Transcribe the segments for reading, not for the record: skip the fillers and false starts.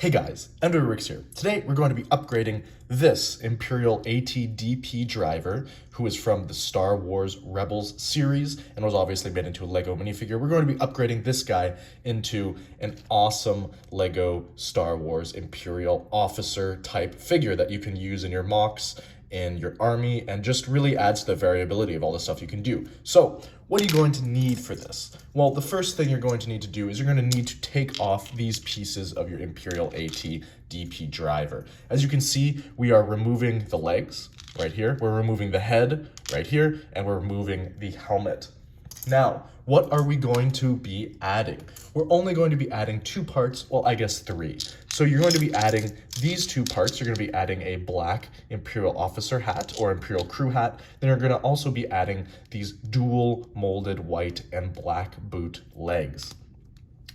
Hey guys, Rix here. Today we're going to be upgrading this Imperial ATDP driver, who is from the Star Wars Rebels series and was obviously made into a Lego minifigure. We're going to be upgrading this guy into an awesome Lego Star Wars Imperial officer type figure that you can use in your mocks, in your army, and just really adds to the variability of all the stuff you can do. So what are you going to need for this? Well, the first thing you're going to need to do is you're going to need to take off these pieces of your Imperial AT-DP driver. As you can see, we are removing the legs right here, we're removing the head right here, and we're removing the helmet. Now, what are we going to be adding? We're only going to be adding two parts, well, I guess three. So you're going to be adding these two parts. You're going to be adding a black Imperial officer hat or Imperial crew hat. Then you're going to also be adding these dual molded white and black boot legs.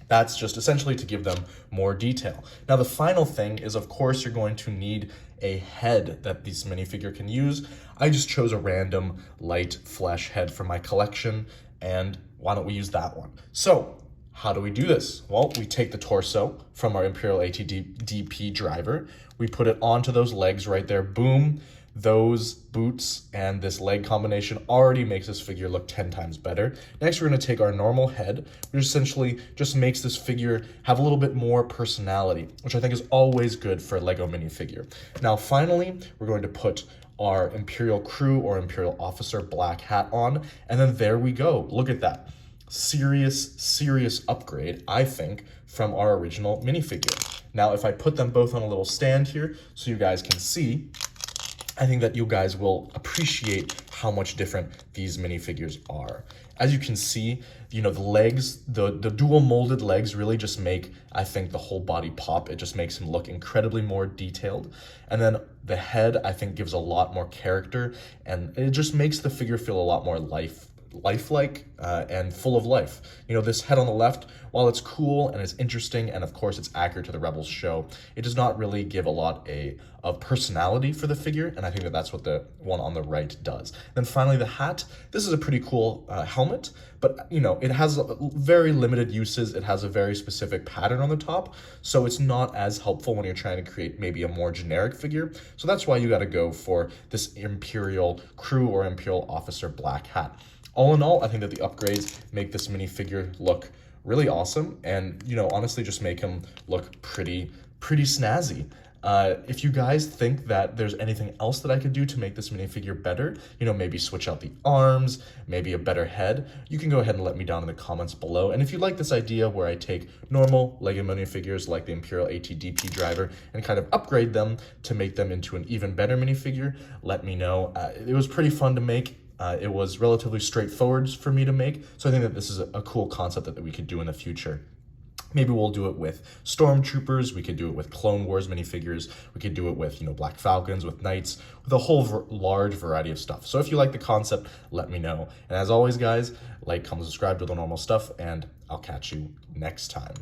That's just essentially to give them more detail. Now, the final thing is, of course, you're going to need a head that this minifigure can use. I just chose a random light flesh head from my collection, and why don't we use that one? So how do we do this? Well, we take the torso from our Imperial ATDP driver, we put it onto those legs right there, boom. Those boots and this leg combination already makes this figure look 10 times better. Next, we're going to take our normal head, which essentially just makes this figure have a little bit more personality, which I think is always good for a Lego minifigure. Now, finally, we're going to put our Imperial crew or Imperial officer black hat on, and then there we go. Look at that. Serious upgrade, I think, from our original minifigure. Now, if I put them both on a little stand here so you guys can see, I think that you guys will appreciate how much different these minifigures are. As you can see, you know, the legs, the dual molded legs really just make, I think, the whole body pop. It just makes him look incredibly more detailed. And then the head, I think, gives a lot more character, and it just makes the figure feel a lot more lifelike and full of life. You know, this head on the left, while it's cool and it's interesting and of course it's accurate to the Rebels show, it does not really give a lot of personality for the figure, and I think that that's what the one on the right does. Then finally, the hat. This is a pretty cool helmet, but you know, it has very limited uses. It has a very specific pattern on the top, so it's not as helpful when you're trying to create maybe a more generic figure. So that's why you got to go for this Imperial crew or Imperial officer black hat. All in all, I think that the upgrades make this minifigure look really awesome, and you know, honestly just make him look pretty snazzy. If you guys think that there's anything else that I could do to make this minifigure better, you know, maybe switch out the arms, maybe a better head, you can go ahead and let me down in the comments below. And if you like this idea where I take normal Lego minifigures like the Imperial ATDP driver and kind of upgrade them to make them into an even better minifigure, let me know. It was pretty fun to make. It was relatively straightforward for me to make, so I think that this is a cool concept that we could do in the future. Maybe we'll do it with Stormtroopers, we could do it with Clone Wars minifigures, we could do it with, you know, Black Falcons, with Knights, with a whole large variety of stuff. So if you like the concept, let me know. And as always, guys, like, comment, subscribe to the normal stuff, and I'll catch you next time.